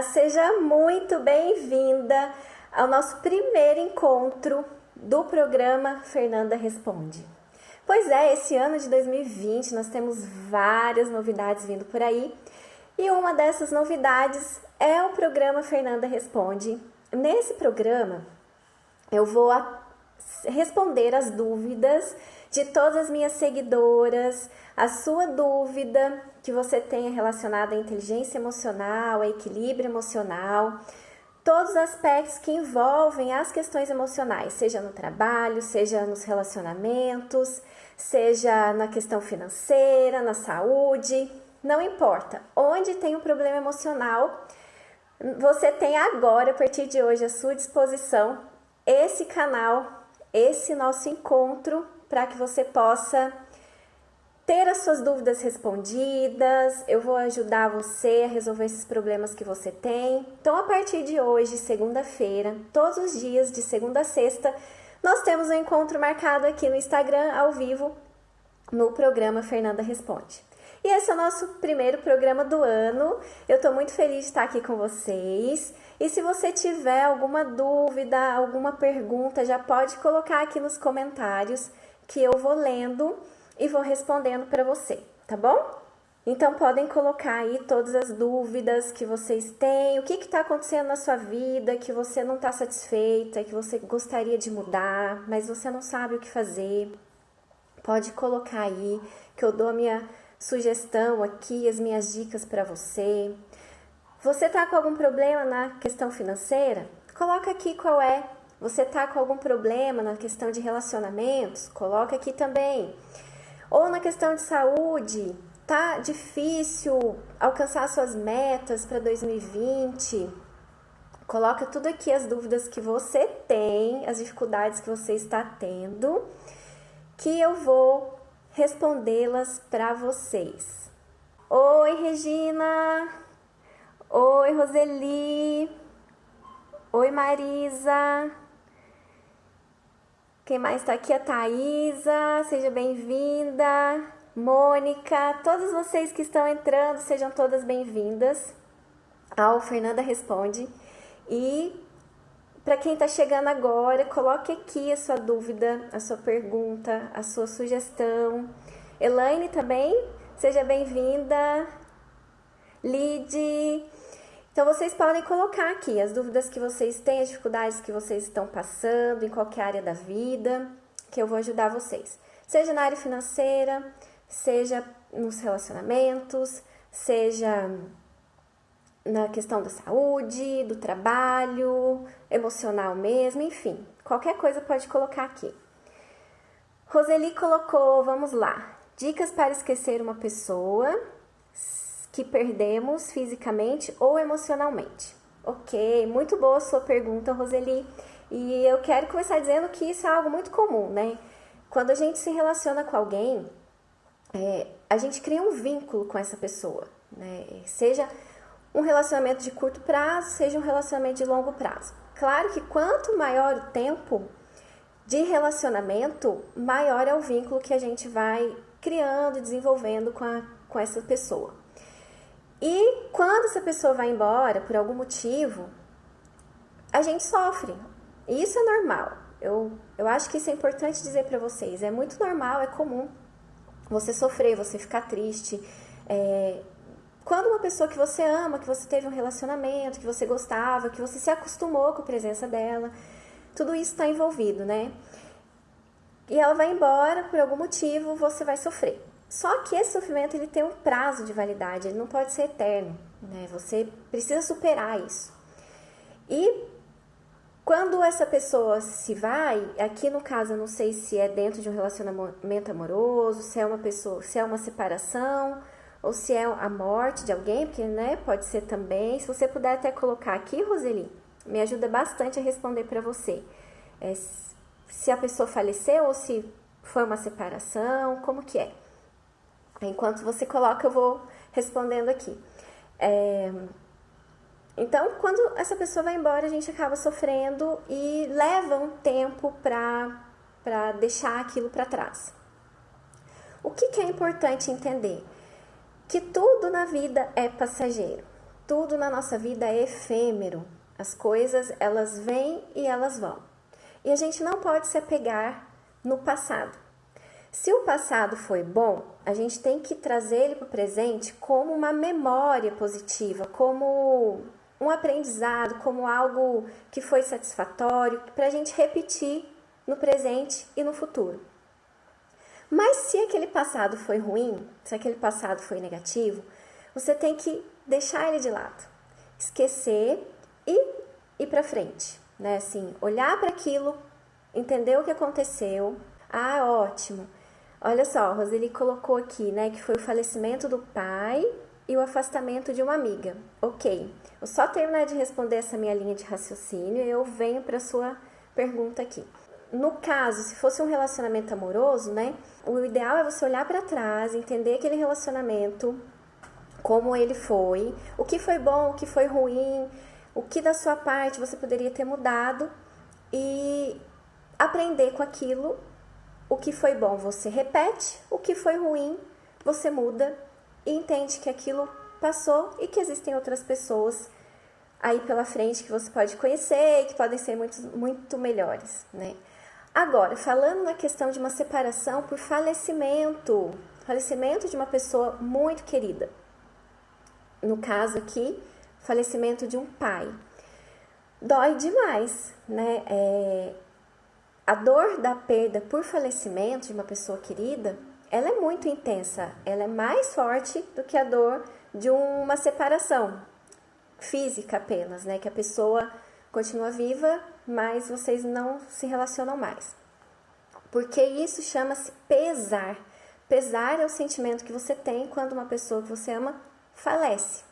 Seja muito bem-vinda ao nosso primeiro encontro do programa Fernanda Responde. Pois é, esse ano de 2020 nós temos várias novidades vindo por aí e uma dessas novidades é o programa Fernanda Responde. Nesse programa eu vou responder as dúvidas de todas as minhas seguidoras, a sua dúvida que você tenha relacionada à inteligência emocional, a equilíbrio emocional, todos os aspectos que envolvem as questões emocionais, seja no trabalho, seja nos relacionamentos, seja na questão financeira, na saúde, não importa. Onde tem um problema emocional, você tem agora, a partir de hoje, à sua disposição esse canal, esse nosso encontro, para que você possa ter as suas dúvidas respondidas. Eu vou ajudar você a resolver esses problemas que você tem. Então, a partir de hoje, segunda-feira, todos os dias, de segunda a sexta, nós temos um encontro marcado aqui no Instagram, ao vivo, no programa Fernanda Responde. E esse é o nosso primeiro programa do ano. Eu estou muito feliz de estar aqui com vocês. E se você tiver alguma dúvida, alguma pergunta, já pode colocar aqui nos comentários que eu vou lendo e vou respondendo para você, tá bom? Então podem colocar aí todas as dúvidas que vocês têm, o que está acontecendo na sua vida, que você não está satisfeita, que você gostaria de mudar, mas você não sabe o que fazer. Pode colocar aí, que eu dou a minha sugestão aqui, as minhas dicas para você. Você está com algum problema na questão financeira? Coloca aqui qual é. Você está com algum problema na questão de relacionamentos? Coloca aqui também. Ou na questão de saúde, tá difícil alcançar suas metas para 2020? Coloca tudo aqui, as dúvidas que você tem, as dificuldades que você está tendo, que eu vou respondê-las para vocês. Oi, Regina! Oi, Roseli! Oi, Marisa! Quem mais está aqui? A Thaisa, seja bem-vinda. Mônica, todos vocês que estão entrando, sejam todas bem-vindas ao Fernanda Responde. E para quem está chegando agora, coloque aqui a sua dúvida, a sua pergunta, a sua sugestão. Elaine também, seja bem-vinda. Lide. Então, vocês podem colocar aqui as dúvidas que vocês têm, as dificuldades que vocês estão passando em qualquer área da vida, que eu vou ajudar vocês. Seja na área financeira, seja nos relacionamentos, seja na questão da saúde, do trabalho, emocional mesmo, enfim. Qualquer coisa pode colocar aqui. Roseli colocou, vamos lá, dicas para esquecer uma pessoa que perdemos fisicamente ou emocionalmente. Ok, muito boa a sua pergunta, Roseli. E eu quero começar dizendo que isso é algo muito comum, né? Quando a gente se relaciona com alguém, a gente cria um vínculo com essa pessoa, né? Seja um relacionamento de curto prazo, seja um relacionamento de longo prazo. Claro que quanto maior o tempo de relacionamento, maior é o vínculo que a gente vai criando, desenvolvendo com essa pessoa. E quando essa pessoa vai embora, por algum motivo, a gente sofre. E isso é normal. Eu acho que isso é importante dizer para vocês. É muito normal, é comum você sofrer, você ficar triste. Quando uma pessoa que você ama, que você teve um relacionamento, que você gostava, que você se acostumou com a presença dela, tudo isso está envolvido, né? E ela vai embora, por algum motivo, você vai sofrer. Só que esse sofrimento ele tem um prazo de validade, ele não pode ser eterno, né? Você precisa superar isso. E quando essa pessoa se vai, aqui no caso eu não sei se é dentro de um relacionamento amoroso, se é uma pessoa, se é uma separação, ou se é a morte de alguém, porque né, pode ser também. Se você puder até colocar aqui, Roseli, me ajuda bastante a responder para você. Se a pessoa faleceu ou se foi uma separação, como que é? Enquanto você coloca, eu vou respondendo aqui. Então, quando essa pessoa vai embora, a gente acaba sofrendo e leva um tempo para deixar aquilo para trás. O que é importante entender? Que tudo na vida é passageiro. tudo na nossa vida é efêmero. As coisas, elas vêm e elas vão. E a gente não pode se apegar no passado. Se o passado foi bom, a gente tem que trazer ele para o presente como uma memória positiva, como um aprendizado, como algo que foi satisfatório, para a gente repetir no presente e no futuro. Mas se aquele passado foi ruim, se aquele passado foi negativo, você tem que deixar ele de lado, esquecer e ir para frente, né? Assim, olhar para aquilo, entender o que aconteceu. Ah, ótimo. Olha só, a Roseli colocou aqui, né, que foi o falecimento do pai e o afastamento de uma amiga. Ok, vou só terminar de responder essa minha linha de raciocínio e eu venho para a sua pergunta aqui. No caso, se fosse um relacionamento amoroso, né, o ideal é você olhar para trás, entender aquele relacionamento, como ele foi, o que foi bom, o que foi ruim, o que da sua parte você poderia ter mudado e aprender com aquilo. O que foi bom você repete, o que foi ruim você muda e entende que aquilo passou e que existem outras pessoas aí pela frente que você pode conhecer e que podem ser muito melhores, né? Agora, falando na questão de uma separação por falecimento de uma pessoa muito querida. No caso aqui, falecimento de um pai. Dói demais, né? A dor da perda por falecimento de uma pessoa querida, ela é muito intensa, ela é mais forte do que a dor de uma separação física apenas, né? Que a pessoa continua viva, mas vocês não se relacionam mais. Porque isso chama-se pesar. Pesar é o sentimento que você tem quando uma pessoa que você ama falece.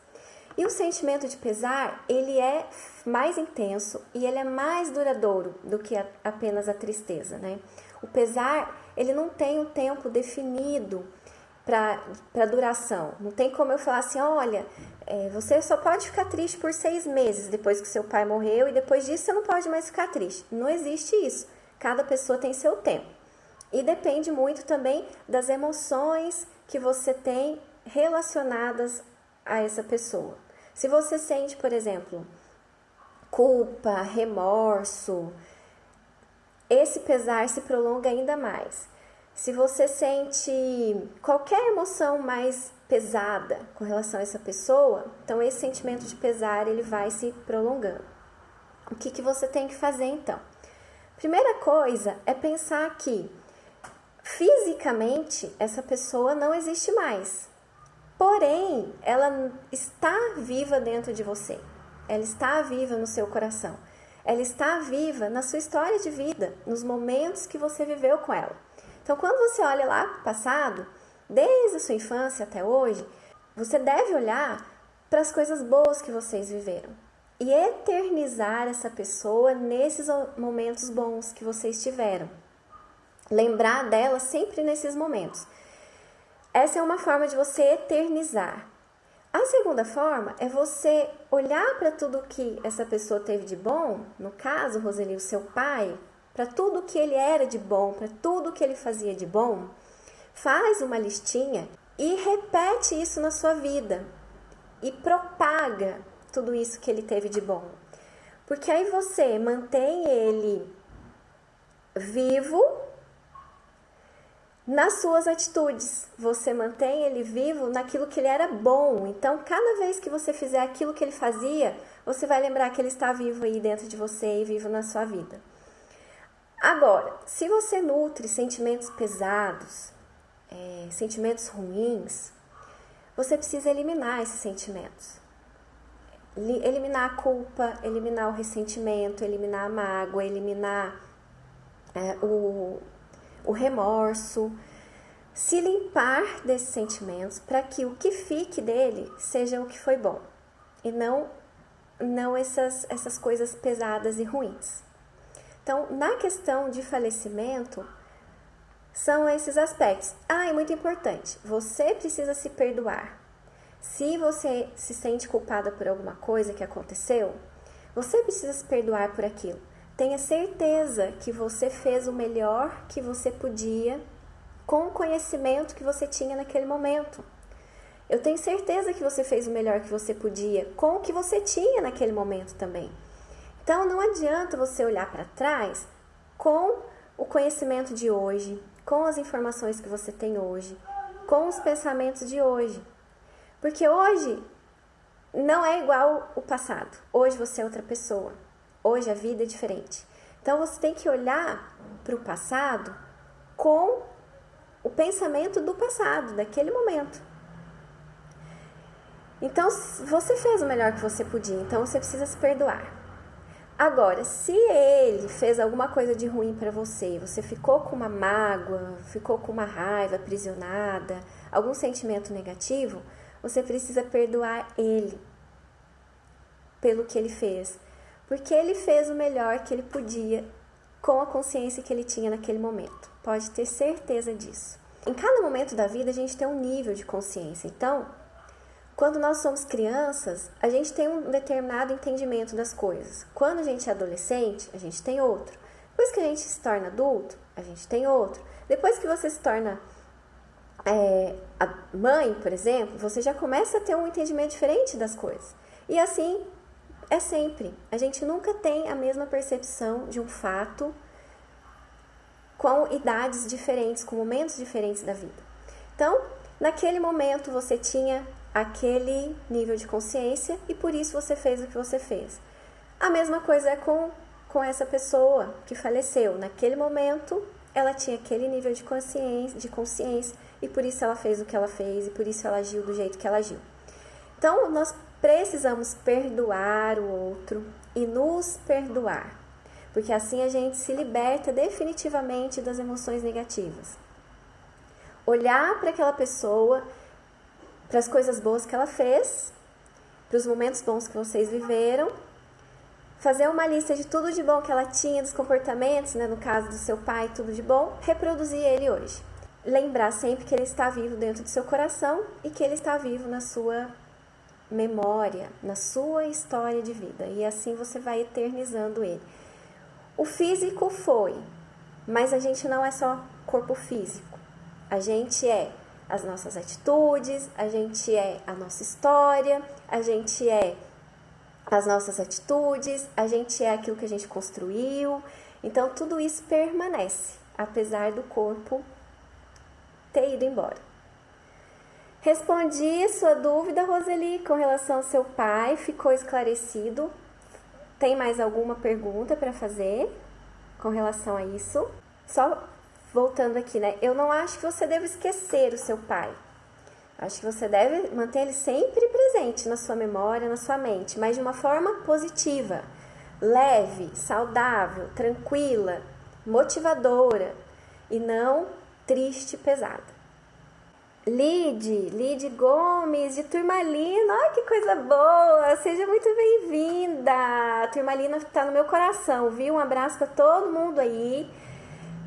E o sentimento de pesar, ele é mais intenso e ele é mais duradouro do que apenas a tristeza, né? O pesar, ele não tem um tempo definido para duração. Não tem como eu falar assim, olha, você só pode ficar triste por 6 meses depois que seu pai morreu e depois disso você não pode mais ficar triste. Não existe isso. Cada pessoa tem seu tempo. E depende muito também das emoções que você tem relacionadas a essa pessoa. Se você sente, por exemplo, culpa, remorso, esse pesar se prolonga ainda mais. Se você sente qualquer emoção mais pesada com relação a essa pessoa, então esse sentimento de pesar ele vai se prolongando. O que você tem que fazer então? Primeira coisa é pensar que fisicamente essa pessoa não existe mais. Porém, ela está viva dentro de você. Ela está viva no seu coração. Ela está viva na sua história de vida, nos momentos que você viveu com ela. Então, quando você olha lá para o passado, desde a sua infância até hoje, você deve olhar para as coisas boas que vocês viveram e eternizar essa pessoa nesses momentos bons que vocês tiveram. Lembrar dela sempre nesses momentos. Essa é uma forma de você eternizar. A segunda forma é você olhar para tudo que essa pessoa teve de bom, no caso, Roseli, o seu pai, para tudo que ele era de bom, para tudo que ele fazia de bom, faz uma listinha e repete isso na sua vida e propaga tudo isso que ele teve de bom. Porque aí você mantém ele vivo nas suas atitudes, você mantém ele vivo naquilo que ele era bom. Então, cada vez que você fizer aquilo que ele fazia, você vai lembrar que ele está vivo aí dentro de você e vivo na sua vida. Agora, se você nutre sentimentos pesados, sentimentos ruins, você precisa eliminar esses sentimentos. Eliminar a culpa, eliminar o ressentimento, eliminar a mágoa, eliminar o remorso, se limpar desses sentimentos para que o que fique dele seja o que foi bom e não essas coisas pesadas e ruins. Então, na questão de falecimento, são esses aspectos. E muito importante, você precisa se perdoar. Se você se sente culpada por alguma coisa que aconteceu, você precisa se perdoar por aquilo. Tenha certeza que você fez o melhor que você podia com o conhecimento que você tinha naquele momento. Eu tenho certeza que você fez o melhor que você podia com o que você tinha naquele momento também. Então não adianta você olhar para trás com o conhecimento de hoje, com as informações que você tem hoje, com os pensamentos de hoje. Porque hoje não é igual o passado. Hoje você é outra pessoa. Hoje a vida é diferente. Então você tem que olhar para o passado com o pensamento do passado, daquele momento. Então você fez o melhor que você podia, então você precisa se perdoar. Agora, se ele fez alguma coisa de ruim para você, você ficou com uma mágoa, ficou com uma raiva aprisionada, algum sentimento negativo, você precisa perdoar ele pelo que ele fez. Porque ele fez o melhor que ele podia com a consciência que ele tinha naquele momento. Pode ter certeza disso. Em cada momento da vida a gente tem um nível de consciência. Então, quando nós somos crianças, a gente tem um determinado entendimento das coisas. Quando a gente é adolescente, a gente tem outro. Depois que a gente se torna adulto, a gente tem outro. Depois que você se torna a mãe, por exemplo, você já começa a ter um entendimento diferente das coisas. E assim é sempre. A gente nunca tem a mesma percepção de um fato com idades diferentes, com momentos diferentes da vida. Então, naquele momento você tinha aquele nível de consciência e por isso você fez o que você fez. A mesma coisa é com essa pessoa que faleceu. Naquele momento, ela tinha aquele nível de consciência e por isso ela fez o que ela fez e por isso ela agiu do jeito que ela agiu. Então, nós precisamos perdoar o outro e nos perdoar, porque assim a gente se liberta definitivamente das emoções negativas. Olhar para aquela pessoa, para as coisas boas que ela fez, para os momentos bons que vocês viveram, fazer uma lista de tudo de bom que ela tinha, dos comportamentos, né, no caso do seu pai, tudo de bom, reproduzir ele hoje. Lembrar sempre que ele está vivo dentro do seu coração e que ele está vivo na sua memória, na sua história de vida. E assim você vai eternizando ele. O físico foi, mas a gente não é só corpo físico. A gente é as nossas atitudes, a gente é a nossa história, a gente é as nossas atitudes, a gente é aquilo que a gente construiu. Então, tudo isso permanece, apesar do corpo ter ido embora. Respondi a sua dúvida, Roseli, com relação ao seu pai, ficou esclarecido. Tem mais alguma pergunta para fazer com relação a isso? Só voltando aqui, né? Eu não acho que você deve esquecer o seu pai. Acho que você deve manter ele sempre presente na sua memória, na sua mente, mas de uma forma positiva, leve, saudável, tranquila, motivadora e não triste e pesada. Lide Gomes, de Turmalina, olha que coisa boa, seja muito bem-vinda. A Turmalina está no meu coração, viu? Um abraço para todo mundo aí.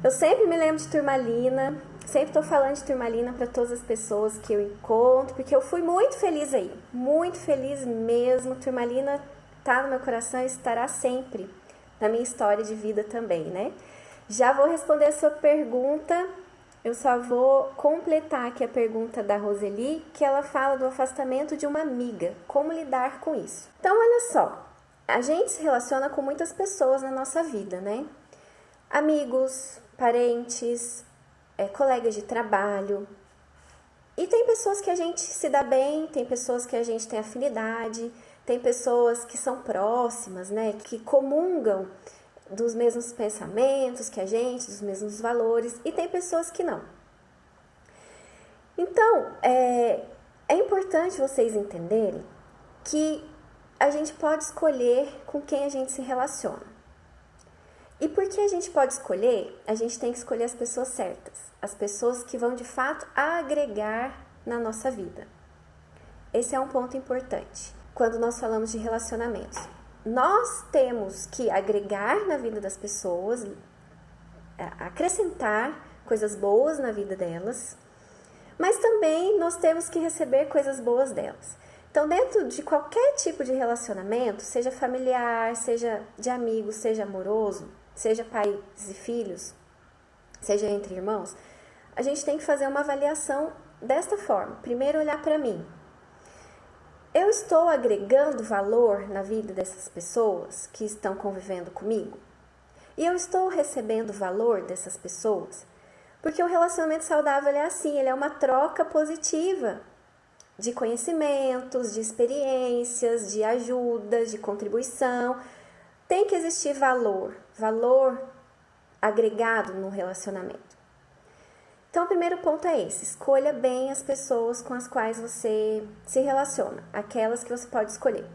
Eu sempre me lembro de Turmalina, sempre estou falando de Turmalina para todas as pessoas que eu encontro, porque eu fui muito feliz aí, muito feliz mesmo. Turmalina está no meu coração e estará sempre na minha história de vida também, né? Já vou responder a sua pergunta, eu só vou completar aqui a pergunta da Roseli, que ela fala do afastamento de uma amiga, como lidar com isso. Então, olha só, a gente se relaciona com muitas pessoas na nossa vida, né? Amigos, parentes, colegas de trabalho. E tem pessoas que a gente se dá bem, tem pessoas que a gente tem afinidade, tem pessoas que são próximas, né? Que comungam dos mesmos pensamentos que a gente, dos mesmos valores, e tem pessoas que não. Então, é importante vocês entenderem que a gente pode escolher com quem a gente se relaciona. E porque a gente pode escolher, a gente tem que escolher as pessoas certas, as pessoas que vão de fato agregar na nossa vida. Esse é um ponto importante quando nós falamos de relacionamentos. Nós temos que agregar na vida das pessoas, acrescentar coisas boas na vida delas, mas também nós temos que receber coisas boas delas. Então, dentro de qualquer tipo de relacionamento, seja familiar, seja de amigos, seja amoroso, seja pais e filhos, seja entre irmãos, a gente tem que fazer uma avaliação desta forma. Primeiro, olhar para mim. Eu estou agregando valor na vida dessas pessoas que estão convivendo comigo? E eu estou recebendo valor dessas pessoas? Porque o relacionamento saudável é assim, ele é uma troca positiva de conhecimentos, de experiências, de ajudas, de contribuição. Tem que existir valor agregado no relacionamento. Então, o primeiro ponto é esse: escolha bem as pessoas com as quais você se relaciona, aquelas que você pode escolher.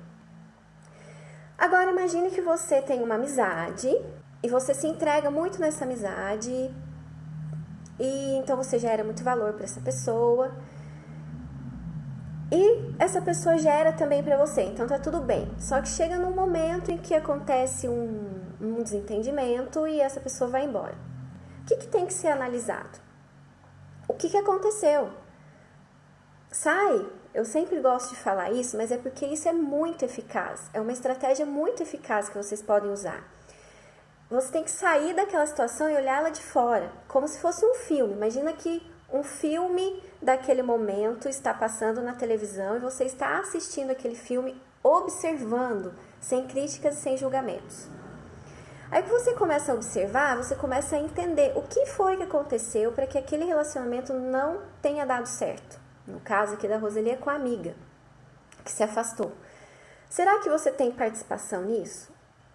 Agora, imagine que você tem uma amizade e você se entrega muito nessa amizade e então você gera muito valor para essa pessoa e essa pessoa gera também para você, então tá tudo bem. Só que chega num momento em que acontece um desentendimento e essa pessoa vai embora. O que tem que ser analisado? O que aconteceu? Eu sempre gosto de falar isso, mas é porque isso é muito eficaz. É uma estratégia muito eficaz que vocês podem usar. Você tem que sair daquela situação e olhá-la de fora, como se fosse um filme. Imagina que um filme daquele momento está passando na televisão e você está assistindo aquele filme, observando, sem críticas e sem julgamentos. Aí que você começa a observar, você começa a entender o que foi que aconteceu para que aquele relacionamento não tenha dado certo. No caso aqui da Roseli é com a amiga, que se afastou. Será que você tem participação nisso?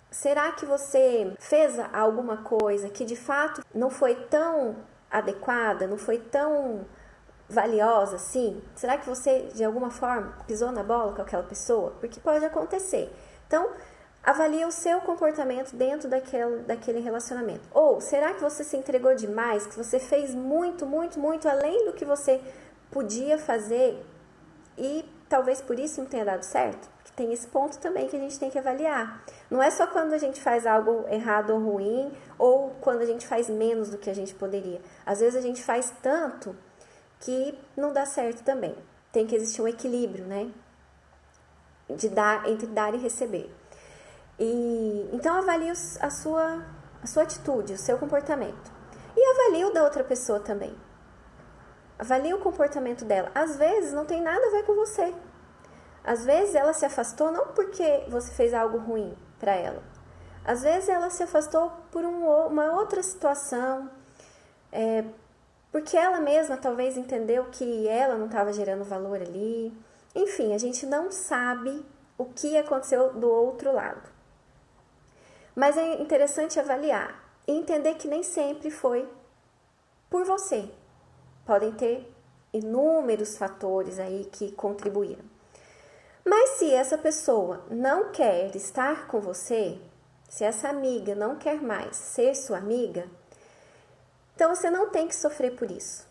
Será que você fez alguma coisa que de fato não foi tão adequada, não foi tão valiosa assim? Será que você de alguma forma pisou na bola com aquela pessoa? Porque pode acontecer. Então, avalie o seu comportamento dentro daquele relacionamento. Ou será que você se entregou demais, que você fez muito além do que você podia fazer e talvez por isso não tenha dado certo? Porque tem esse ponto também que a gente tem que avaliar. Não é só quando a gente faz algo errado ou ruim ou quando a gente faz menos do que a gente poderia. Às vezes a gente faz tanto que não dá certo também. Tem que existir um equilíbrio, né? Entre dar e receber. Então avalie a sua atitude, o seu comportamento. E avalie o da outra pessoa também. Avalie o comportamento dela. Às vezes não tem nada a ver com você. Às vezes ela se afastou não porque você fez algo ruim para ela. Às vezes ela se afastou por uma outra situação, porque ela mesma talvez entendeu que ela não estava gerando valor ali. Enfim, a gente não sabe o que aconteceu do outro lado. Mas é interessante avaliar e entender que nem sempre foi por você. Podem ter inúmeros fatores aí que contribuíram. Mas se essa pessoa não quer estar com você, se essa amiga não quer mais ser sua amiga, então você não tem que sofrer por isso.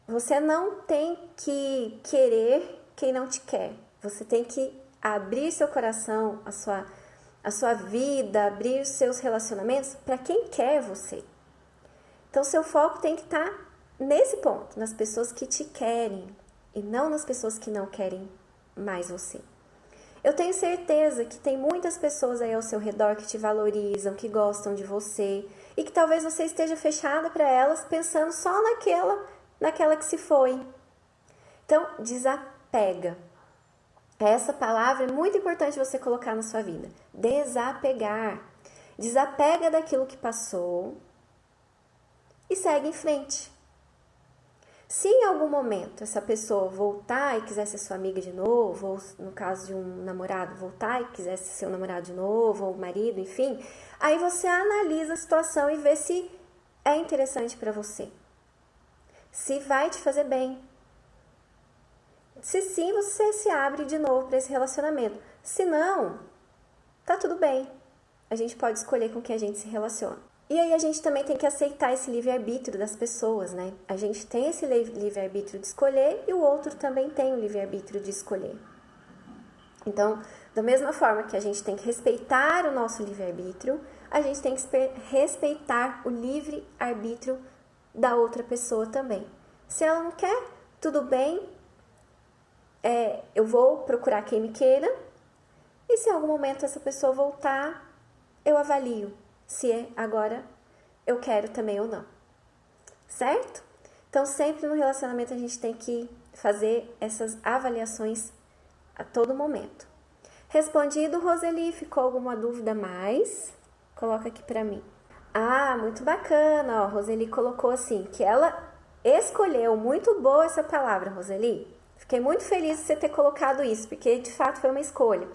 Você não tem que querer quem não te quer. Você tem que abrir seu coração, a sua vida, abrir os seus relacionamentos para quem quer você. Então, seu foco tem que estar nesse ponto, nas pessoas que te querem e não nas pessoas que não querem mais você. Eu tenho certeza que tem muitas pessoas aí ao seu redor que te valorizam, que gostam de você e que talvez você esteja fechada para elas pensando só naquela que se foi. Então, desapega. Essa palavra é muito importante você colocar na sua vida. Desapegar. Desapega daquilo que passou e segue em frente. Se em algum momento essa pessoa voltar e quiser ser sua amiga de novo, ou no caso de um namorado voltar e quiser ser seu namorado de novo, ou marido, enfim, aí você analisa a situação e vê se é interessante para você. Se vai te fazer bem. Se sim, você se abre de novo para esse relacionamento. Se não, tá tudo bem. A gente pode escolher com quem a gente se relaciona. E aí a gente também tem que aceitar esse livre-arbítrio das pessoas, né? A gente tem esse livre-arbítrio de escolher e o outro também tem o livre-arbítrio de escolher. Então, da mesma forma que a gente tem que respeitar o nosso livre-arbítrio, a gente tem que respeitar o livre-arbítrio da outra pessoa também. Se ela não quer, tudo bem. Eu vou procurar quem me queira e se em algum momento essa pessoa voltar, eu avalio se agora eu quero também ou não, certo? Então, sempre no relacionamento a gente tem que fazer essas avaliações a todo momento. Respondido, Roseli, ficou alguma dúvida mais? Coloca aqui pra mim. Ah, muito bacana, ó, Roseli colocou assim, que ela escolheu, muito boa essa palavra, Roseli. Fiquei muito feliz de você ter colocado isso, porque de fato foi uma escolha.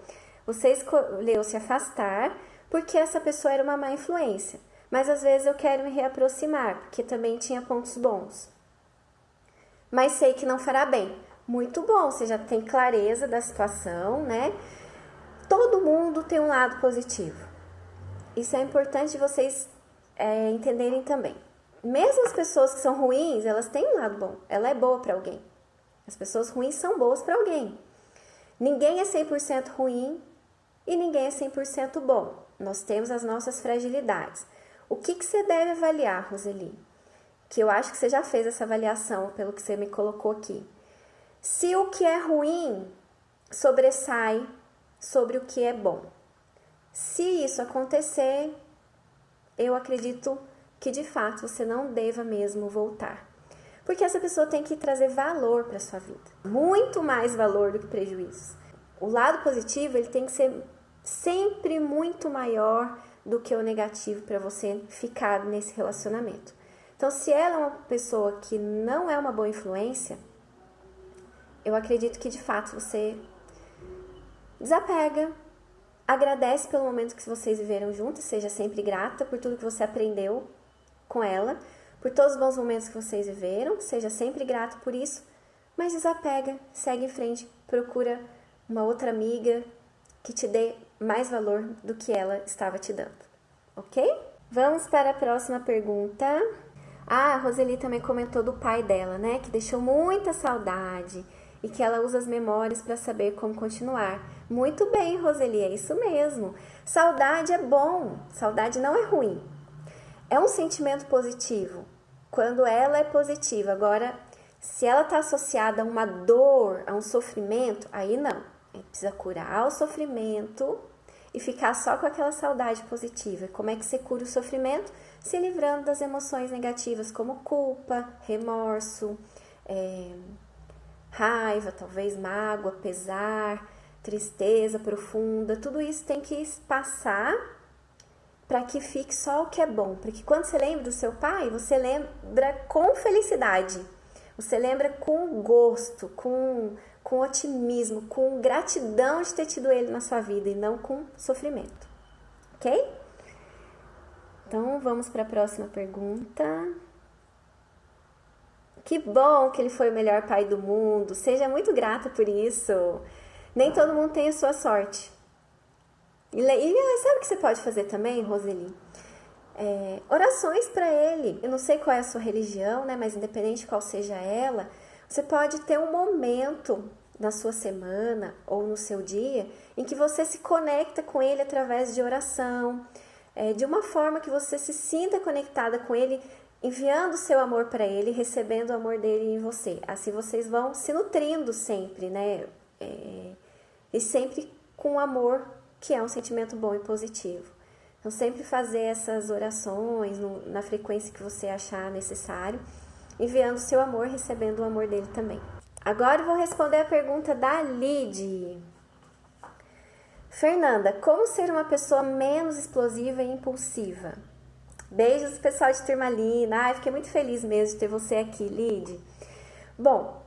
Você escolheu se afastar porque essa pessoa era uma má influência, mas às vezes eu quero me reaproximar, porque também tinha pontos bons. Mas sei que não fará bem. Muito bom, você já tem clareza da situação, né? Todo mundo tem um lado positivo. Isso é importante vocês entenderem também. Mesmo as pessoas que são ruins, elas têm um lado bom. Ela é boa para alguém. As pessoas ruins são boas para alguém. Ninguém é 100% ruim e ninguém é 100% bom. Nós temos as nossas fragilidades. O que você deve avaliar, Roseli? Que eu acho que você já fez essa avaliação pelo que você me colocou aqui. Se o que é ruim sobressai sobre o que é bom. Se isso acontecer, eu acredito que de fato você não deva mesmo voltar. Porque essa pessoa tem que trazer valor para a sua vida. Muito mais valor do que prejuízos. O lado positivo ele tem que ser sempre muito maior do que o negativo para você ficar nesse relacionamento. Então, se ela é uma pessoa que não é uma boa influência, eu acredito que de fato você desapega, agradece pelo momento que vocês viveram juntos, seja sempre grata por tudo que você aprendeu com ela, por todos os bons momentos que vocês viveram, seja sempre grato por isso, mas desapega, segue em frente, procura uma outra amiga que te dê mais valor do que ela estava te dando, ok? Vamos para a próxima pergunta. Ah, a Roseli também comentou do pai dela, né? Que deixou muita saudade e que ela usa as memórias para saber como continuar. Muito bem, Roseli, é isso mesmo. Saudade é bom, saudade não é ruim. É um sentimento positivo, quando ela é positiva. Agora, se ela está associada a uma dor, a um sofrimento, aí não. A gente precisa curar o sofrimento e ficar só com aquela saudade positiva. Como é que você cura o sofrimento? Se livrando das emoções negativas como culpa, remorso, raiva, talvez mágoa, pesar, tristeza profunda. Tudo isso tem que passar para que fique só o que é bom. Porque quando você lembra do seu pai, você lembra com felicidade. Você lembra com gosto, com otimismo, com gratidão de ter tido ele na sua vida e não com sofrimento. Ok? Então, vamos para a próxima pergunta. Que bom que ele foi o melhor pai do mundo. Seja muito grata por isso. Nem todo mundo tem a sua sorte. E sabe o que você pode fazer também, Roseli? Orações para ele. Eu não sei qual é a sua religião, né? Mas independente de qual seja ela, você pode ter um momento na sua semana ou no seu dia em que você se conecta com ele através de oração, de uma forma que você se sinta conectada com ele, enviando seu amor para ele, recebendo o amor dele em você. Assim vocês vão se nutrindo sempre, né? E sempre com amor, que é um sentimento bom e positivo. Então, sempre fazer essas orações na frequência que você achar necessário, enviando seu amor, recebendo o amor dele também. Agora eu vou responder a pergunta da Lid. Fernanda, como ser uma pessoa menos explosiva e impulsiva? Beijos, pessoal de Turmalina. Ai, fiquei muito feliz mesmo de ter você aqui, Lid. Bom,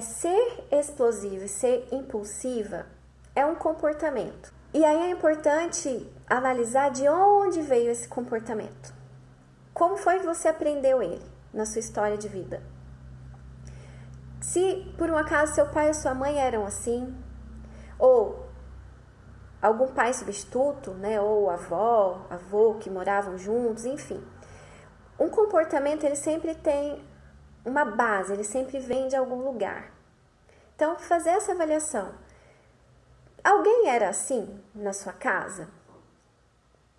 ser explosiva e ser impulsiva é um comportamento. E aí é importante analisar de onde veio esse comportamento. Como foi que você aprendeu ele na sua história de vida? Se por um acaso seu pai ou sua mãe eram assim, ou algum pai substituto, né, ou avô que moravam juntos, enfim. Um comportamento, ele sempre tem uma base, ele sempre vem de algum lugar. Então, fazer essa avaliação. Alguém era assim na sua casa?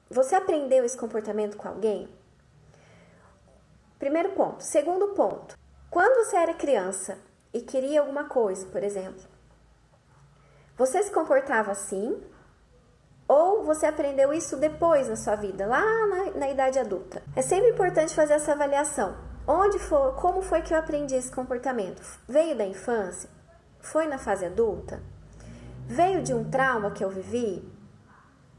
Você aprendeu esse comportamento com alguém? Primeiro ponto. Segundo ponto. Quando você era criança e queria alguma coisa, por exemplo, você se comportava assim? Ou você aprendeu isso depois na sua vida, lá na idade adulta? É sempre importante fazer essa avaliação. Como foi que eu aprendi esse comportamento? Veio da infância? Foi na fase adulta? Veio de um trauma que eu vivi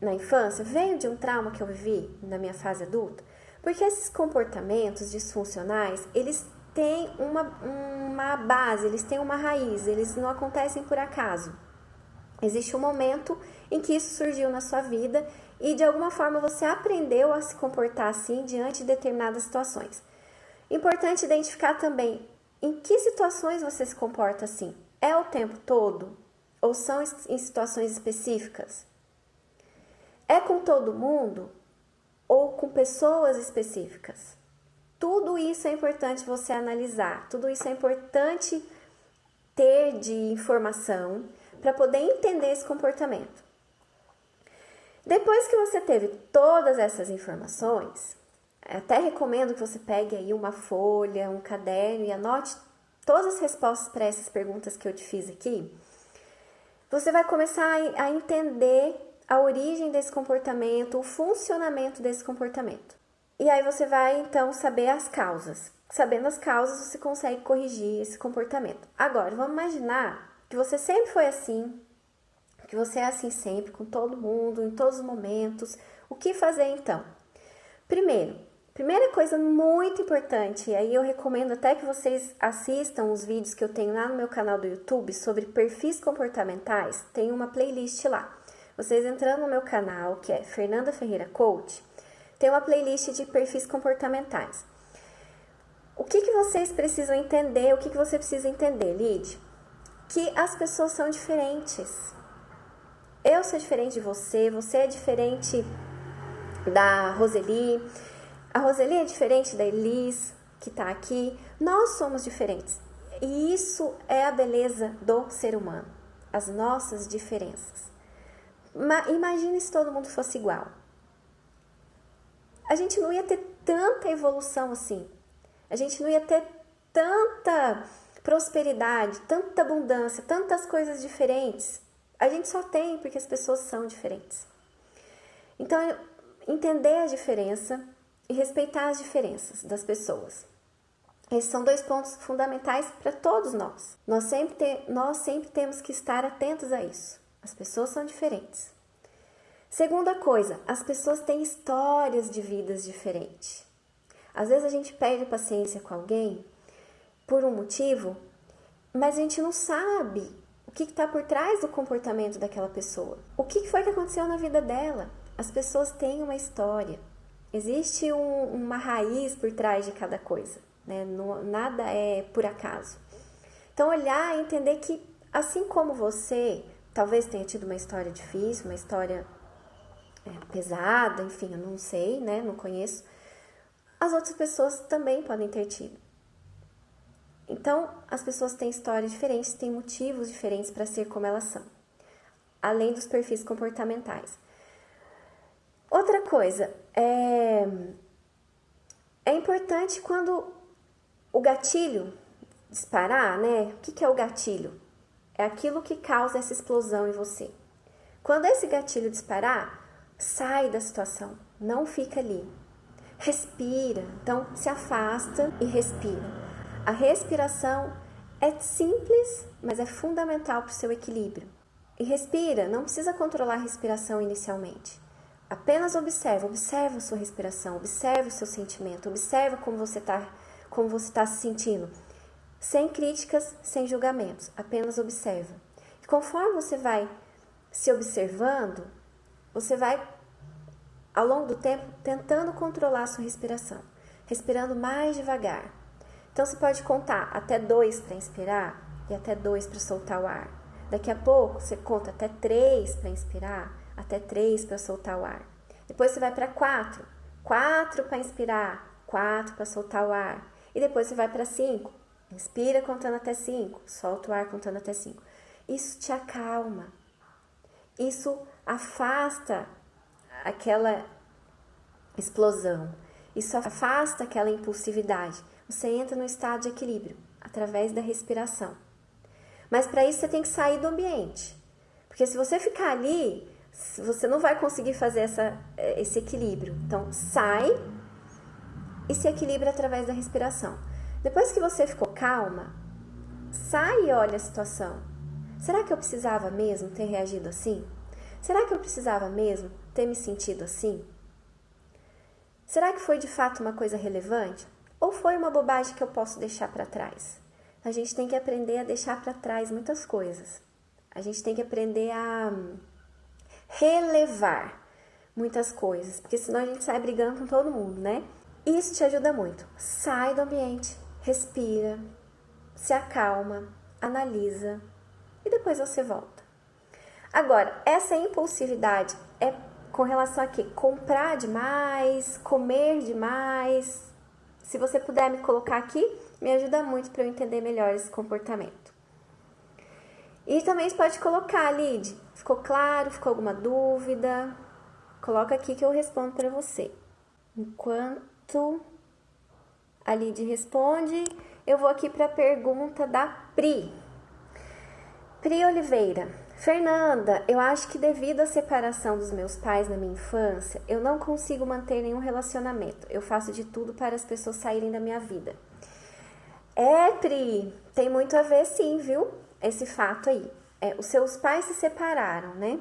na infância? Veio de um trauma que eu vivi na minha fase adulta? Porque esses comportamentos disfuncionais, eles têm uma base, eles têm uma raiz, eles não acontecem por acaso. Existe um momento em que isso surgiu na sua vida e de alguma forma você aprendeu a se comportar assim diante de determinadas situações. Importante identificar também em que situações você se comporta assim. É o tempo todo? Ou são em situações específicas? É com todo mundo? Ou com pessoas específicas? Tudo isso é importante você analisar. Tudo isso é importante ter de informação para poder entender esse comportamento. Depois que você teve todas essas informações, até recomendo que você pegue aí uma folha, um caderno e anote todas as respostas para essas perguntas que eu te fiz aqui. Você vai começar a entender a origem desse comportamento, o funcionamento desse comportamento. E aí você vai então saber as causas. Sabendo as causas, você consegue corrigir esse comportamento. Agora, vamos imaginar que você sempre foi assim, que você é assim sempre, com todo mundo, em todos os momentos. O que fazer então? Primeira coisa muito importante, e aí eu recomendo até que vocês assistam os vídeos que eu tenho lá no meu canal do YouTube sobre perfis comportamentais, tem uma playlist lá. Vocês entrando no meu canal, que é Fernanda Ferreira Coach, tem uma playlist de perfis comportamentais. O que vocês precisam entender, o que você precisa entender, Lid? Que as pessoas são diferentes. Eu sou diferente de você é diferente da Roseli, a Roseli é diferente da Elis, que está aqui. Nós somos diferentes. E isso é a beleza do ser humano, as nossas diferenças. Imagina se todo mundo fosse igual. A gente não ia ter tanta evolução assim. A gente não ia ter tanta prosperidade, tanta abundância, tantas coisas diferentes. A gente só tem porque as pessoas são diferentes. Então, entender a diferença e respeitar as diferenças das pessoas. Esses são 2 pontos fundamentais para todos nós. Nós sempre temos que estar atentos a isso. As pessoas são diferentes. Segunda coisa, as pessoas têm histórias de vidas diferentes. Às vezes a gente perde paciência com alguém por um motivo, mas a gente não sabe o que está por trás do comportamento daquela pessoa. O que foi que aconteceu na vida dela? As pessoas têm uma história. Existe uma raiz por trás de cada coisa, né? Nada é por acaso. Então, olhar e entender que, assim como você, talvez tenha tido uma história difícil, uma história pesada, enfim, eu não sei, né? Não conheço. As outras pessoas também podem ter tido. Então, as pessoas têm histórias diferentes, têm motivos diferentes para ser como elas são, além dos perfis comportamentais. Outra coisa, é importante quando o gatilho disparar, né? O que é o gatilho? É aquilo que causa essa explosão em você. Quando esse gatilho disparar, sai da situação, não fica ali. Respira, então se afasta e respira. A respiração é simples, mas é fundamental para o seu equilíbrio. E respira, não precisa controlar a respiração inicialmente. Apenas observa a sua respiração, observa o seu sentimento, observa como você está se sentindo. Sem críticas, sem julgamentos, apenas observa. E conforme você vai se observando, você vai, ao longo do tempo, tentando controlar a sua respiração, respirando mais devagar. Então, você pode contar até 2 para inspirar e até 2 para soltar o ar. Daqui a pouco, você conta até 3 para inspirar, até 3 para soltar o ar. Depois você vai para 4. 4 para inspirar, 4 para soltar o ar. E depois você vai para 5. Inspira contando até 5, solta o ar contando até 5. Isso te acalma. Isso afasta aquela explosão. Isso afasta aquela impulsividade. Você entra no estado de equilíbrio através da respiração. Mas para isso você tem que sair do ambiente. Porque se você ficar ali, você não vai conseguir fazer esse equilíbrio. Então, sai e se equilibra através da respiração. Depois que você ficou calma, sai e olha a situação. Será que eu precisava mesmo ter reagido assim? Será que eu precisava mesmo ter me sentido assim? Será que foi de fato uma coisa relevante? Ou foi uma bobagem que eu posso deixar para trás? A gente tem que aprender a deixar para trás muitas coisas. A gente tem que aprender a relevar muitas coisas, porque senão a gente sai brigando com todo mundo, né? Isso te ajuda muito. Sai do ambiente, respira, se acalma, analisa e depois você volta. Agora, essa impulsividade é com relação a quê? Comprar demais, comer demais. Se você puder me colocar aqui, me ajuda muito para eu entender melhor esse comportamento. E também você pode colocar, Lid, ficou claro? Ficou alguma dúvida? Coloca aqui que eu respondo para você. Enquanto a Lid responde, eu vou aqui para a pergunta da Pri. Pri Oliveira. Fernanda, eu acho que devido à separação dos meus pais na minha infância, eu não consigo manter nenhum relacionamento. Eu faço de tudo para as pessoas saírem da minha vida. Pri, tem muito a ver sim, viu? Esse fato aí. Os seus pais se separaram, né?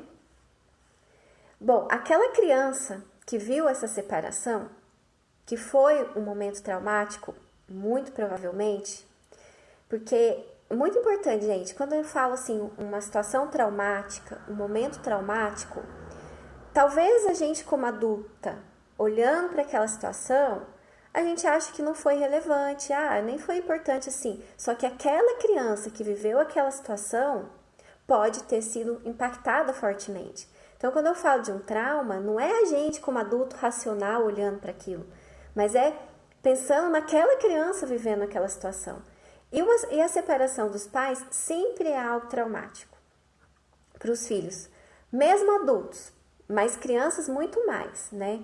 Bom, aquela criança que viu essa separação, que foi um momento traumático, muito provavelmente, porque muito importante, gente, quando eu falo assim, uma situação traumática, um momento traumático, talvez a gente como adulta, olhando para aquela situação, a gente acha que não foi relevante, nem foi importante assim. Só que aquela criança que viveu aquela situação pode ter sido impactada fortemente. Então, quando eu falo de um trauma, não é a gente como adulto racional olhando para aquilo, mas é pensando naquela criança vivendo aquela situação. E a separação dos pais sempre é algo traumático para os filhos, mesmo adultos, mas crianças muito mais, né?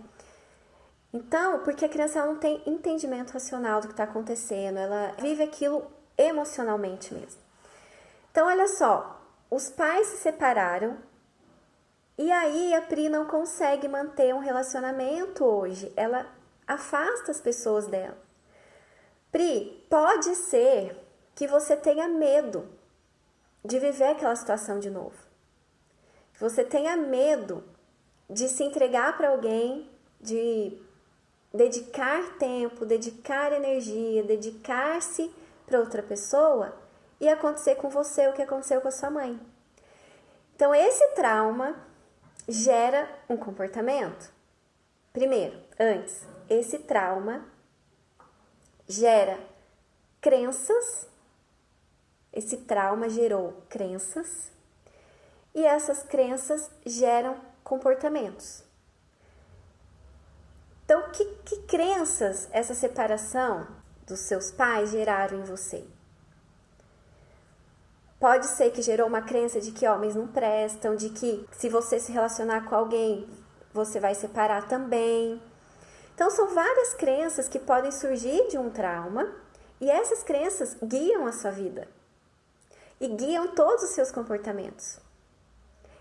Então, porque a criança não tem entendimento racional do que está acontecendo, ela vive aquilo emocionalmente mesmo. Então, olha só, os pais se separaram e aí a Pri não consegue manter um relacionamento hoje, ela afasta as pessoas dela. Pri, pode ser que você tenha medo de viver aquela situação de novo. Que você tenha medo de se entregar para alguém, de dedicar tempo, dedicar energia, dedicar-se para outra pessoa e acontecer com você o que aconteceu com a sua mãe. Então, esse trauma gera um comportamento. Primeiro, antes, esse trauma gera crenças, esse trauma gerou crenças e essas crenças geram comportamentos. Então, que crenças essa separação dos seus pais geraram em você? Pode ser que gerou uma crença de que homens não prestam, de que se você se relacionar com alguém, você vai separar também. Então, são várias crenças que podem surgir de um trauma e essas crenças guiam a sua vida e guiam todos os seus comportamentos.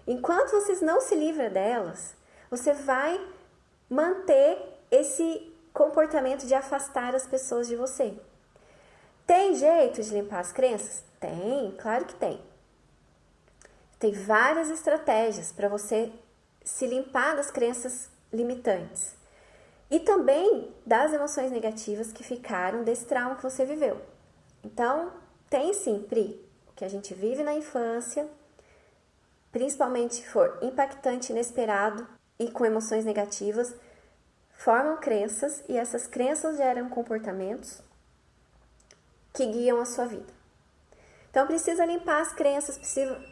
Enquanto você não se livra delas, você vai manter esse comportamento de afastar as pessoas de você. Tem jeito de limpar as crenças? Tem, claro que tem. Tem várias estratégias para você se limpar das crenças limitantes. E também das emoções negativas que ficaram desse trauma que você viveu. Então, tem sim, Pri, o que a gente vive na infância, principalmente se for impactante, inesperado e com emoções negativas, formam crenças e essas crenças geram comportamentos que guiam a sua vida. Então, precisa limpar as crenças,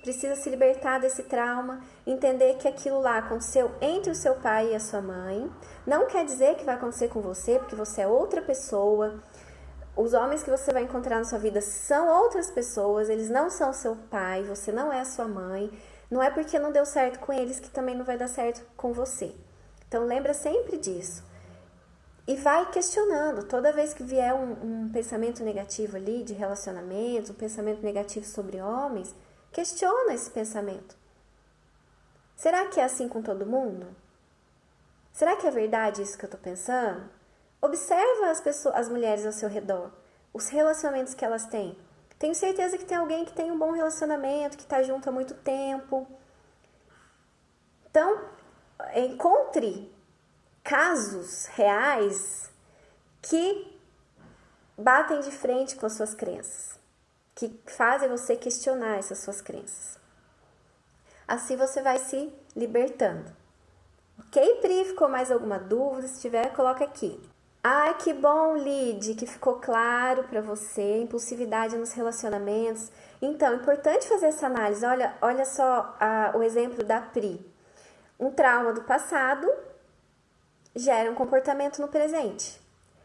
precisa se libertar desse trauma, entender que aquilo lá aconteceu entre o seu pai e a sua mãe. Não quer dizer que vai acontecer com você, porque você é outra pessoa. Os homens que você vai encontrar na sua vida são outras pessoas, eles não são seu pai, você não é a sua mãe. Não é porque não deu certo com eles que também não vai dar certo com você. Então, lembra sempre disso. E vai questionando, toda vez que vier um pensamento negativo ali de relacionamento, um pensamento negativo sobre homens, questiona esse pensamento. Será que é assim com todo mundo? Será que é verdade isso que eu estou pensando? Observa as pessoas, as mulheres ao seu redor, os relacionamentos que elas têm. Tenho certeza que tem alguém que tem um bom relacionamento, que está junto há muito tempo. Então, encontre casos reais que batem de frente com as suas crenças, que fazem você questionar essas suas crenças. Assim você vai se libertando. Ok, Pri? Ficou mais alguma dúvida? Se tiver, coloca aqui. Ai, que bom, Lid, que ficou claro para você, impulsividade nos relacionamentos. Então, é importante fazer essa análise. Olha só o exemplo da Pri. Um trauma do passado gera um comportamento no presente.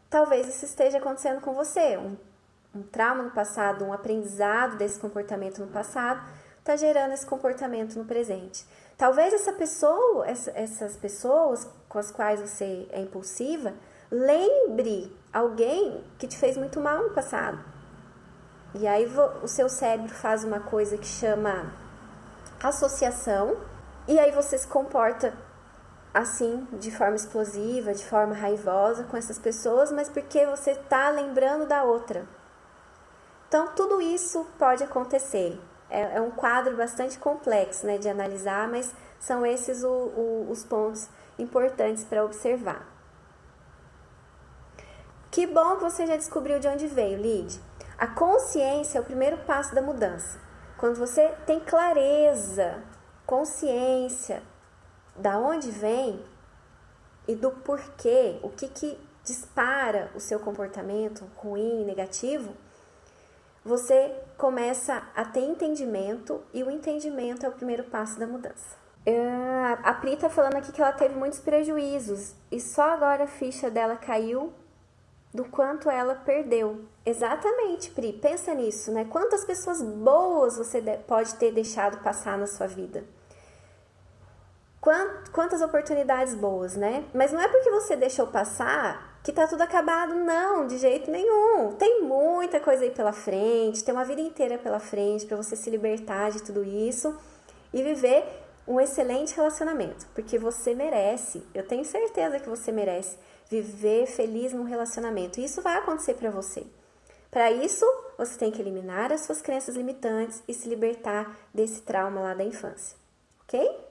Talvez isso esteja acontecendo com você. Um trauma no passado, um aprendizado desse comportamento no passado, está gerando esse comportamento no presente. Talvez essas pessoas com as quais você é impulsiva, lembre alguém que te fez muito mal no passado. E aí o seu cérebro faz uma coisa que chama associação, e aí você se comporta assim, de forma explosiva, de forma raivosa com essas pessoas, mas porque você está lembrando da outra. Então, tudo isso pode acontecer. É um quadro bastante complexo, né, de analisar, mas são esses os pontos importantes para observar. Que bom que você já descobriu de onde veio, Lid. A consciência é o primeiro passo da mudança. Quando você tem clareza, consciência da onde vem e do porquê, o que dispara o seu comportamento ruim, negativo, você começa a ter entendimento, e o entendimento é o primeiro passo da mudança. A Pri tá falando aqui que ela teve muitos prejuízos e só agora a ficha dela caiu do quanto ela perdeu. Exatamente, Pri, pensa nisso, né? Quantas pessoas boas você pode ter deixado passar na sua vida? Quantas oportunidades boas, né? Mas não é porque você deixou passar que tá tudo acabado, não, de jeito nenhum. Tem muita coisa aí pela frente, tem uma vida inteira pela frente para você se libertar de tudo isso e viver um excelente relacionamento, porque você merece, eu tenho certeza que você merece viver feliz num relacionamento. E isso vai acontecer para você. Para isso, você tem que eliminar as suas crenças limitantes e se libertar desse trauma lá da infância, ok?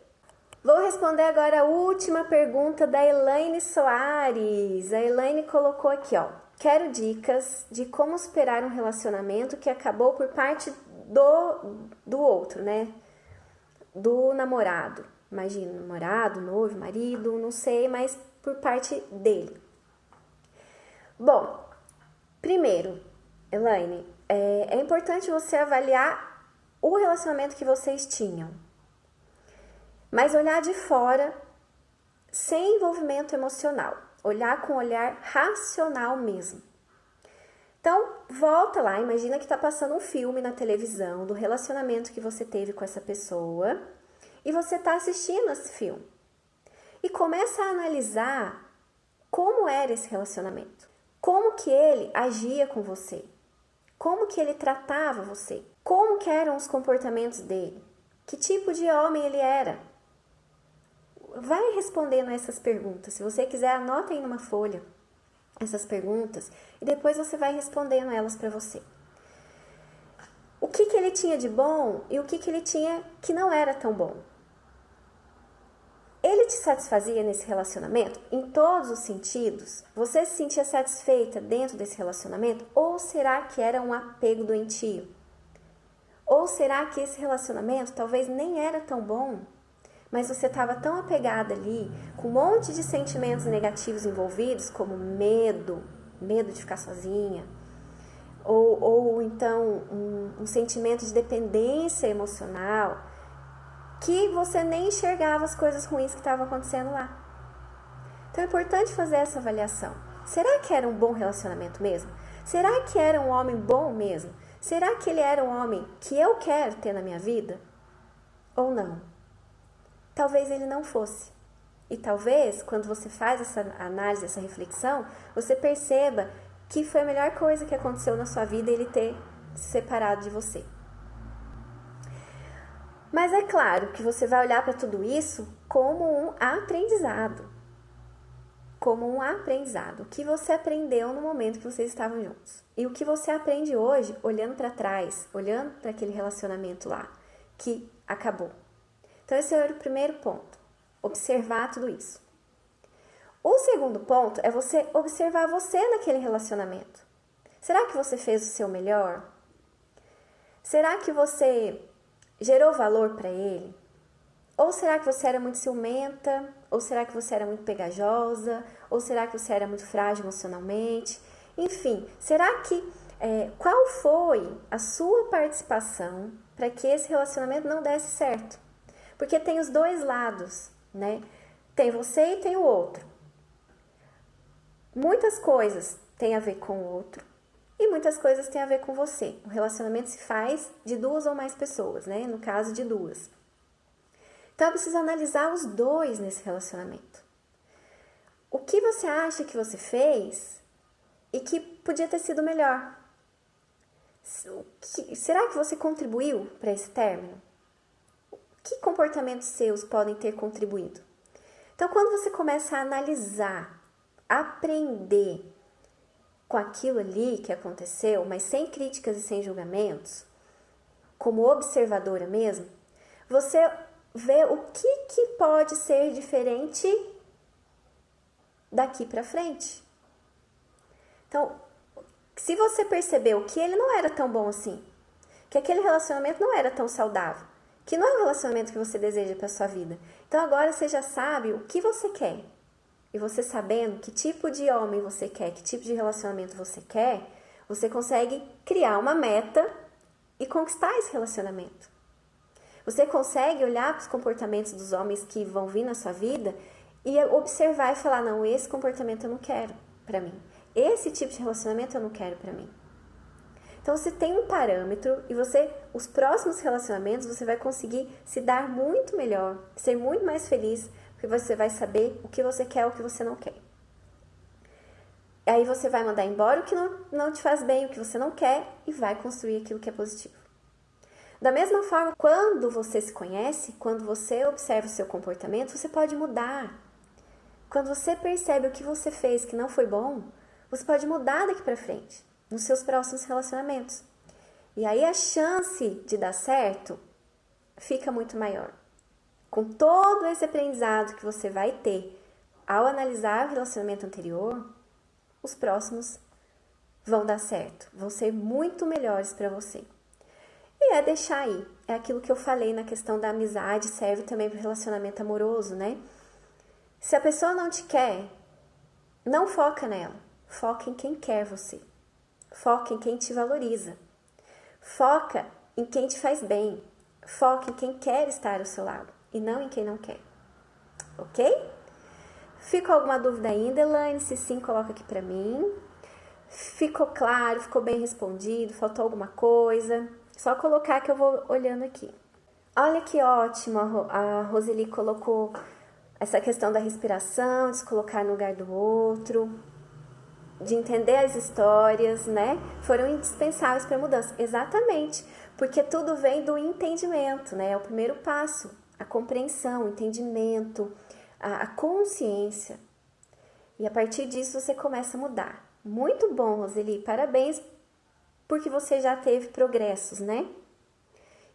Vou responder agora a última pergunta da Elaine Soares. A Elaine colocou aqui, ó. Quero dicas de como superar um relacionamento que acabou por parte do outro, né? Do namorado. Imagina, namorado, noivo, marido, não sei, mas por parte dele. Bom, primeiro, Elaine, é importante você avaliar o relacionamento que vocês tinham. Mas olhar de fora, sem envolvimento emocional. Olhar com um olhar racional mesmo. Então, volta lá, imagina que está passando um filme na televisão do relacionamento que você teve com essa pessoa e você está assistindo esse filme. E começa a analisar como era esse relacionamento. Como que ele agia com você. Como que ele tratava você. Como que eram os comportamentos dele. Que tipo de homem ele era. Vai respondendo essas perguntas. Se você quiser, anota aí numa folha essas perguntas e depois você vai respondendo elas para você. O que ele tinha de bom e o que ele tinha que não era tão bom. Ele te satisfazia nesse relacionamento em todos os sentidos? Você se sentia satisfeita dentro desse relacionamento? Ou será que era um apego doentio? Ou será que esse relacionamento talvez nem era tão bom? Mas você estava tão apegada ali, com um monte de sentimentos negativos envolvidos, como medo de ficar sozinha, ou então um sentimento de dependência emocional, que você nem enxergava as coisas ruins que estavam acontecendo lá. Então é importante fazer essa avaliação. Será que era um bom relacionamento mesmo? Será que era um homem bom mesmo? Será que ele era um homem que eu quero ter na minha vida? Ou não? Talvez ele não fosse. E talvez, quando você faz essa análise, essa reflexão, você perceba que foi a melhor coisa que aconteceu na sua vida ele ter se separado de você. Mas é claro que você vai olhar para tudo isso como um aprendizado. como um aprendizado. O que você aprendeu no momento que vocês estavam juntos. E o que você aprende hoje, olhando para trás, olhando para aquele relacionamento lá, que acabou. Então, esse era o primeiro ponto. Observar tudo isso. O segundo ponto é você observar você naquele relacionamento. Será que você fez o seu melhor? Será que você gerou valor para ele? Ou será que você era muito ciumenta? Ou será que você era muito pegajosa? Ou será que você era muito frágil emocionalmente? Enfim, será que qual foi a sua participação para que esse relacionamento não desse certo? Porque tem os dois lados, né? Tem você e tem o outro. Muitas coisas têm a ver com o outro e muitas coisas têm a ver com você. O relacionamento se faz de duas ou mais pessoas, né? No caso de duas. Então, eu preciso analisar os dois nesse relacionamento. O que você acha que você fez e que podia ter sido melhor? Será que você contribuiu para esse término? Que comportamentos seus podem ter contribuído? Então, quando você começa a analisar, aprender com aquilo ali que aconteceu, mas sem críticas e sem julgamentos, como observadora mesmo, você vê o que pode ser diferente daqui para frente. Então, se você percebeu que ele não era tão bom assim, que aquele relacionamento não era tão saudável, que não é um relacionamento que você deseja para sua vida, então agora você já sabe o que você quer. E você sabendo que tipo de homem você quer, que tipo de relacionamento você quer, você consegue criar uma meta e conquistar esse relacionamento. Você consegue olhar para os comportamentos dos homens que vão vir na sua vida e observar e falar, não, esse comportamento eu não quero para mim. Esse tipo de relacionamento eu não quero para mim. Então, você tem um parâmetro e os próximos relacionamentos, você vai conseguir se dar muito melhor, ser muito mais feliz, porque você vai saber o que você quer e o que você não quer. Aí você vai mandar embora o que não te faz bem, o que você não quer, e vai construir aquilo que é positivo. Da mesma forma, quando você se conhece, quando você observa o seu comportamento, você pode mudar. Quando você percebe o que você fez que não foi bom, você pode mudar daqui para frente, nos seus próximos relacionamentos. E aí a chance de dar certo fica muito maior. Com todo esse aprendizado que você vai ter ao analisar o relacionamento anterior, os próximos vão dar certo, vão ser muito melhores para você. E é deixar aí, é aquilo que eu falei na questão da amizade, serve também para o relacionamento amoroso, né? Se a pessoa não te quer, não foca nela, foca em quem quer você, foca em quem te valoriza, foca em quem te faz bem, foca em quem quer estar ao seu lado e não em quem não quer, ok? Ficou alguma dúvida ainda, Elaine? Se sim, coloca aqui pra mim. Ficou claro? Ficou bem respondido? Faltou alguma coisa? Só colocar que eu vou olhando aqui. Olha que ótimo, a Roseli colocou essa questão da respiração, de se colocar no lugar do outro, de entender as histórias, né? Foram indispensáveis para a mudança. Exatamente, porque tudo vem do entendimento, né? É o primeiro passo, a compreensão, o entendimento, a consciência. E a partir disso você começa a mudar. Muito bom, Roseli, parabéns, porque você já teve progressos, né?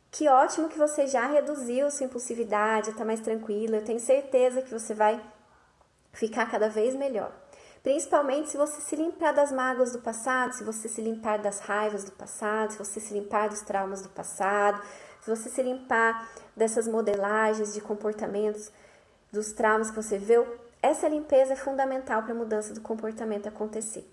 Que ótimo que você já reduziu sua impulsividade, está mais tranquila. Eu tenho certeza que você vai ficar cada vez melhor. Principalmente se você se limpar das mágoas do passado, se você se limpar das raivas do passado, se você se limpar dos traumas do passado, se você se limpar dessas modelagens de comportamentos, dos traumas que você viveu. Essa limpeza é fundamental para a mudança do comportamento acontecer.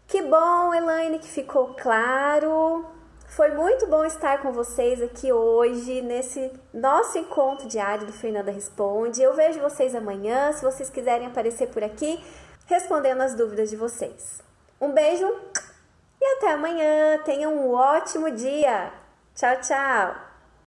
Que bom, Elaine, que ficou claro. Foi muito bom estar com vocês aqui hoje, nesse nosso encontro diário do Fernanda Responde. Eu vejo vocês amanhã, se vocês quiserem aparecer por aqui, respondendo as dúvidas de vocês. Um beijo e até amanhã. Tenham um ótimo dia. Tchau, tchau.